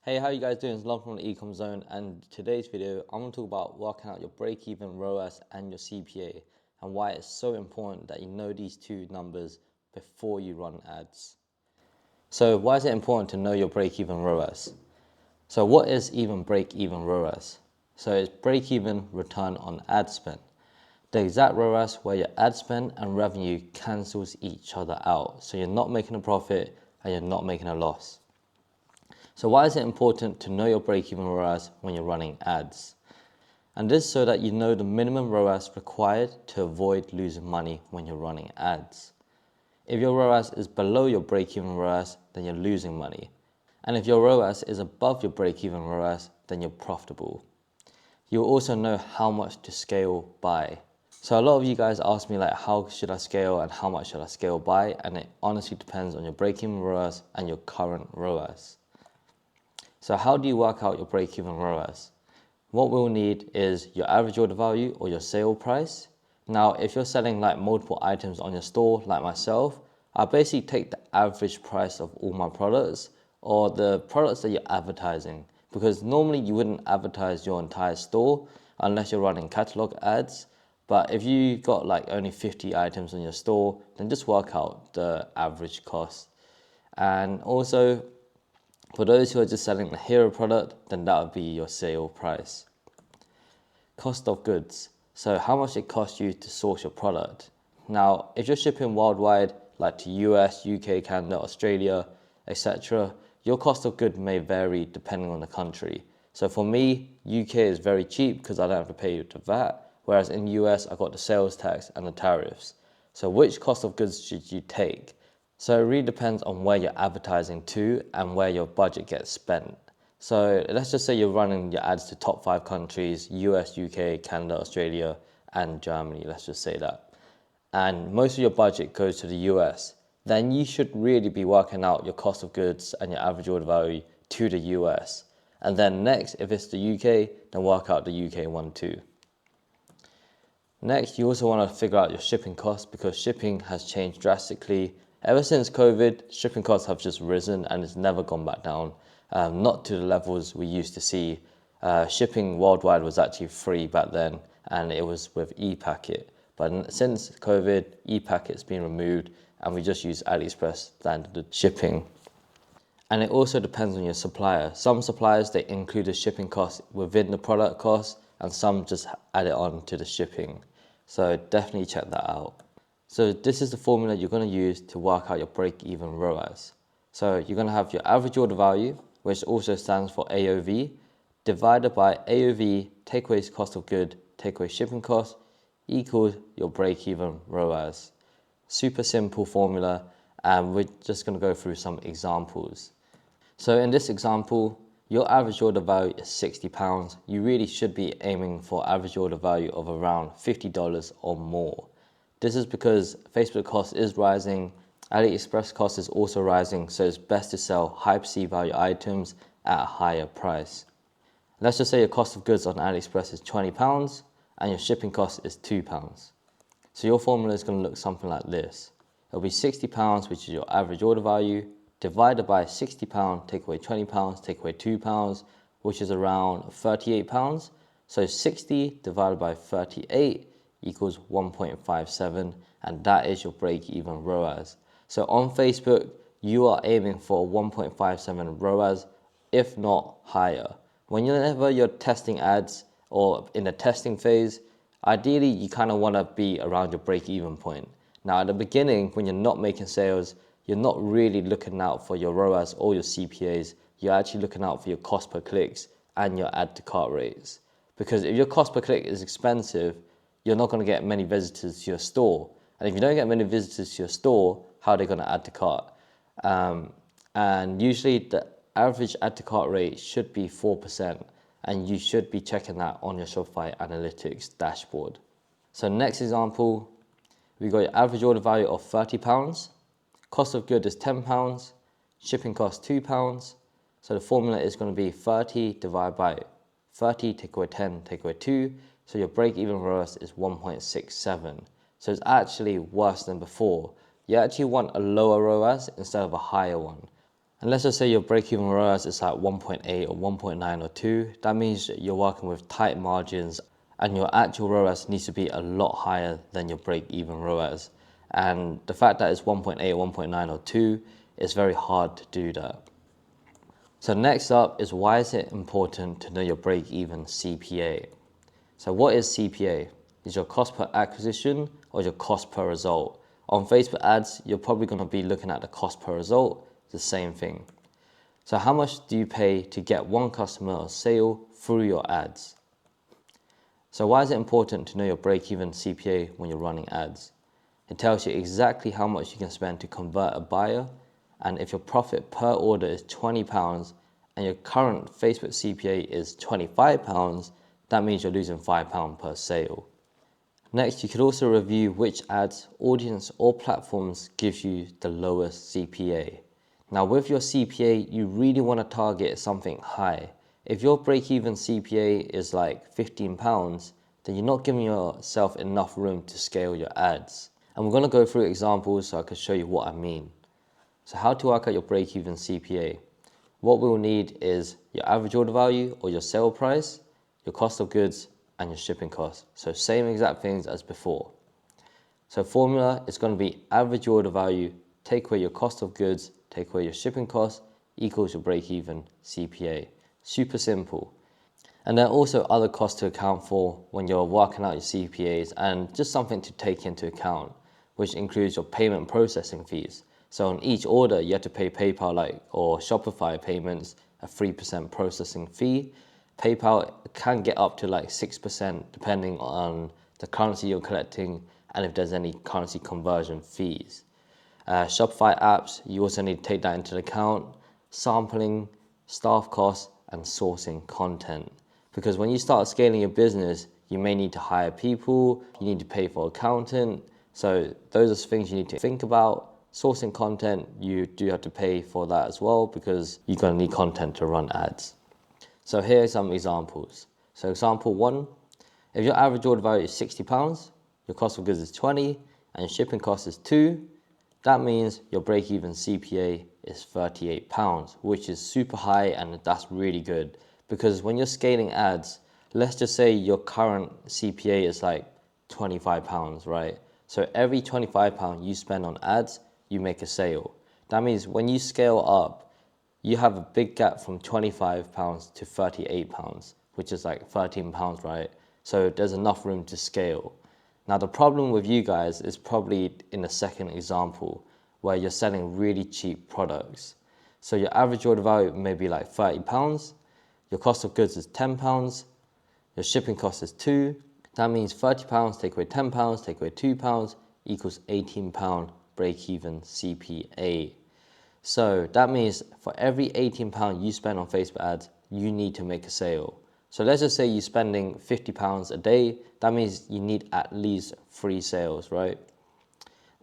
Hey, how you guys doing? It's Lon from the ECOM Zone, and today's video I'm going to talk about working out your break-even ROAS and your CPA and why it's so important that you know these two numbers before you run ads. So why is it important to know your break-even ROAS? So what is even break-even ROAS? So it's break-even return on ad spend. The exact ROAS where your ad spend and revenue cancels each other out. So you're not making a profit and you're not making a loss. So why is it important to know your break-even ROAS when you're running ads? And this is so that you know the minimum ROAS required to avoid losing money when you're running ads. If your ROAS is below your break-even ROAS, then you're losing money. And if your ROAS is above your break-even ROAS, then you're profitable. You'll also know how much to scale by. So a lot of you guys ask me like, how should I scale and how much should I scale by? And it honestly depends on your break-even ROAS and your current ROAS. So how do you work out your break-even ROAS? What we'll need is your average order value or your sale price. Now, if you're selling like multiple items on your store, like myself, I basically take the average price of all my products or the products that you're advertising, because normally you wouldn't advertise your entire store unless you're running catalog ads. But if you got like only 50 items on your store, then just work out the average cost. And also, for those who are just selling the hero product, then that would be your sale price. Cost of goods. So how much it costs you to source your product. Now, if you're shipping worldwide, like to US, UK, Canada, Australia, etc., your cost of goods may vary depending on the country. So for me, UK is very cheap because I don't have to pay the VAT, whereas in US, I got the sales tax and the tariffs. So which cost of goods should you take? So it really depends on where you're advertising to and where your budget gets spent. So let's just say you're running your ads to top 5 countries, US, UK, Canada, Australia, and Germany, let's just say that. And most of your budget goes to the US. Then you should really be working out your cost of goods and your average order value to the US. And then next, if it's the UK, then work out the UK one too. Next, you also want to figure out your shipping costs, because shipping has changed drastically. Ever since COVID, shipping costs have just risen and it's never gone back down, not to the levels we used to see. Shipping worldwide was actually free back then, and it was with e-packet. But since COVID, e-packet's been removed and we just use AliExpress standard shipping. And it also depends on your supplier. Some suppliers, they include the shipping cost within the product cost, and some just add it on to the shipping. So definitely check that out. So this is the formula you're going to use to work out your break-even ROAS. So you're going to have your average order value, which also stands for AOV, divided by AOV, take away cost of good, take away shipping cost, equals your break-even ROAS. Super simple formula, and we're just going to go through some examples. So in this example, your average order value is £60. You really should be aiming for average order value of around $50 or more. This is because Facebook cost is rising, AliExpress cost is also rising, so it's best to sell high perceived value items at a higher price. Let's just say your cost of goods on AliExpress is £20 and your shipping cost is £2. So your formula is going to look something like this. It'll be £60, which is your average order value, divided by £60, take away £20, take away £2, which is around £38. So 60 divided by 38 equals 1.57, and that is your break-even ROAS. So on Facebook, you are aiming for 1.57 ROAS, if not higher. Whenever you're testing ads or in the testing phase, ideally you kind of want to be around your break-even point. Now at the beginning, when you're not making sales, you're not really looking out for your ROAS or your CPAs. You're actually looking out for your cost per clicks and your add to cart rates. Because if your cost per click is expensive, you're not going to get many visitors to your store. And if you don't get many visitors to your store, how are they going to add to cart? And usually the average add to cart rate should be 4%. And you should be checking that on your Shopify analytics dashboard. So next example, we got your average order value of £30. Cost of good is £10. Shipping cost £2. So the formula is going to be 30 divided by 30, take away 10, take away 2. So your break-even ROAS is 1.67. So it's actually worse than before. You actually want a lower ROAS instead of a higher one. And let's just say your break-even ROAS is at 1.8 or 1.9 or 2. That means you're working with tight margins and your actual ROAS needs to be a lot higher than your break-even ROAS. And the fact that it's 1.8, 1.9 or 2, it's very hard to do that. So next up is, why is it important to know your break-even CPA? So what is CPA? Is your cost per acquisition or your cost per result? On Facebook ads, you're probably going to be looking at the cost per result, the same thing. So how much do you pay to get one customer or sale through your ads? So why is it important to know your break-even CPA when you're running ads? It tells you exactly how much you can spend to convert a buyer, and if your profit per order is £20 and your current Facebook CPA is £25, that means you're losing £5 per sale. Next, you could also review which ads, audience or platforms gives you the lowest CPA. Now with your CPA, you really want to target something high. If your break-even CPA is like £15, then you're not giving yourself enough room to scale your ads. And we're going to go through examples so I can show you what I mean. So how to work out your break-even CPA? What we'll need is your average order value or your sale price, your cost of goods, and your shipping costs. So same exact things as before. So formula is going to be average order value, take away your cost of goods, take away your shipping costs, equals your break-even CPA. Super simple. And there are also other costs to account for when you're working out your CPAs, and just something to take into account, which includes your payment processing fees. So on each order, you have to pay PayPal or Shopify payments a 3% processing fee. PayPal can get up to 6% depending on the currency you're collecting and if there's any currency conversion fees. Shopify apps, you also need to take that into account. Sampling, staff costs, and sourcing content. Because when you start scaling your business, you may need to hire people, you need to pay for an accountant. So those are things you need to think about. Sourcing content, you do have to pay for that as well because you're going to need content to run ads. So here are some examples. So example 1, if your average order value is £60, your cost of goods is 20, and your shipping cost is 2, that means your break-even CPA is £38, which is super high, and that's really good. Because when you're scaling ads, let's just say your current CPA is £25, right? So every £25 you spend on ads, you make a sale. That means when you scale up, you have a big gap from £25 to £38, which is £13, right? So there's enough room to scale. Now the problem with you guys is probably in the second example, where you're selling really cheap products. So your average order value may be £30, your cost of goods is £10, your shipping cost is 2. That means £30 take away £10, take away £2 equals £18 break-even CPA. So that means for every £18 you spend on Facebook ads, you need to make a sale. So let's just say you're spending £50 a day. That means you need at least 3 sales, right?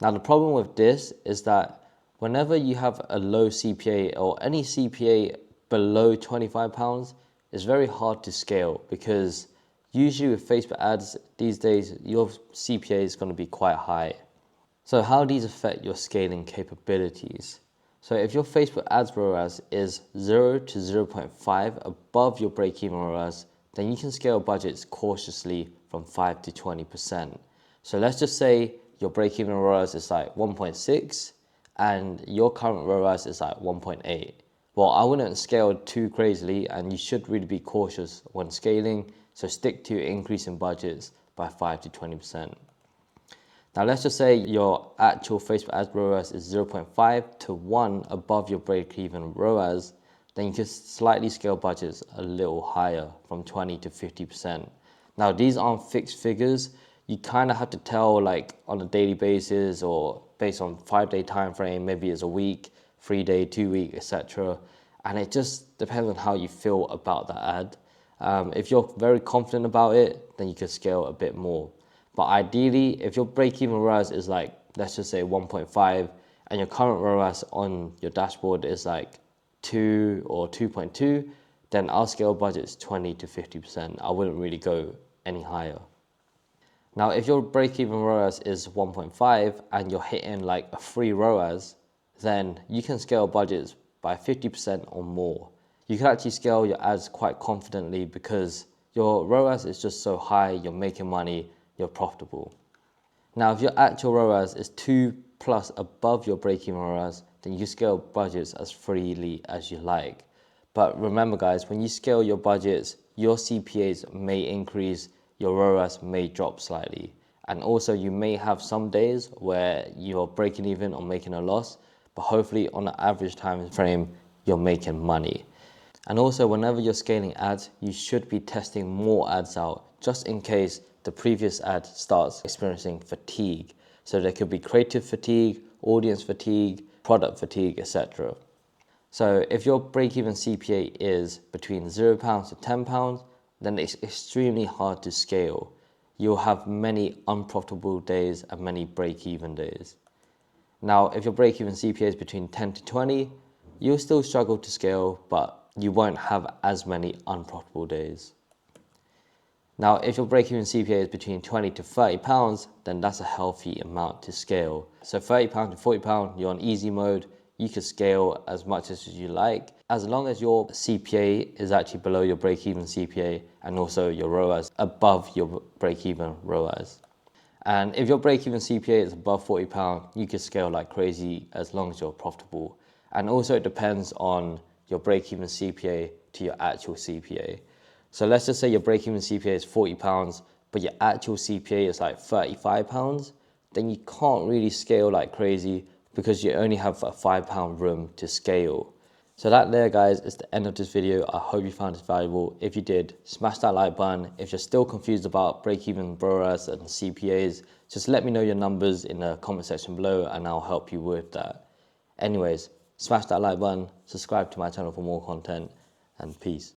Now the problem with this is that whenever you have a low CPA or any CPA below £25, it's very hard to scale, because usually with Facebook ads these days, your CPA is going to be quite high. So how do these affect your scaling capabilities? So if your Facebook ads ROAS is 0 to 0.5 above your break-even ROAS, then you can scale budgets cautiously from 5 to 20%. So let's just say your break-even ROAS is 1.6 and your current ROAS is 1.8. Well, I wouldn't scale too crazily, and you should really be cautious when scaling. So stick to increasing budgets by 5 to 20%. Now let's just say your actual Facebook ads ROAS is 0.5 to 1 above your break-even ROAS, then you can slightly scale budgets a little higher from 20 to 50%. Now these aren't fixed figures. You kind of have to tell on a daily basis or based on 5-day time frame, maybe it's a week, 3-day, 2-week, etc. And it just depends on how you feel about that ad. If you're very confident about it, then you can scale a bit more. But ideally, if your break-even ROAS is let's just say 1.5, and your current ROAS on your dashboard is 2 or 2.2, then I'll scale budgets 20 to 50%. I wouldn't really go any higher. Now, if your break-even ROAS is 1.5 and you're hitting a free ROAS, then you can scale budgets by 50% or more. You can actually scale your ads quite confidently because your ROAS is just so high, you're making money, you're profitable. Now, if your actual ROAS is 2+ above your break-even ROAS, then you scale budgets as freely as you like. But remember guys, when you scale your budgets, your CPAs may increase, your ROAS may drop slightly. And also you may have some days where you're breaking even or making a loss, but hopefully on an average time frame, you're making money. And also whenever you're scaling ads, you should be testing more ads out just in case the previous ad starts experiencing fatigue. So there could be creative fatigue, audience fatigue, product fatigue, etc. So if your break-even CPA is between £0 to £10, then it's extremely hard to scale. You'll have many unprofitable days and many break-even days. Now, if your break-even CPA is between 10 to 20, you'll still struggle to scale, but you won't have as many unprofitable days. Now, if your break-even CPA is between 20 to £30, then that's a healthy amount to scale. So £30 to £40, you're on easy mode. You can scale as much as you like, as long as your CPA is actually below your break-even CPA and also your ROAS above your break-even ROAS. And if your break-even CPA is above £40, you can scale like crazy as long as you're profitable. And also it depends on your break-even CPA to your actual CPA. So let's just say your break-even CPA is £40, but your actual CPA is like £35, then you can't really scale like crazy because you only have a £5 room to scale. So that there guys is the end of this video. I hope you found it valuable. If you did, smash that like button. If you're still confused about break-even ROAS and CPAs, just let me know your numbers in the comment section below and I'll help you with that. Anyways, smash that like button, subscribe to my channel for more content, and peace.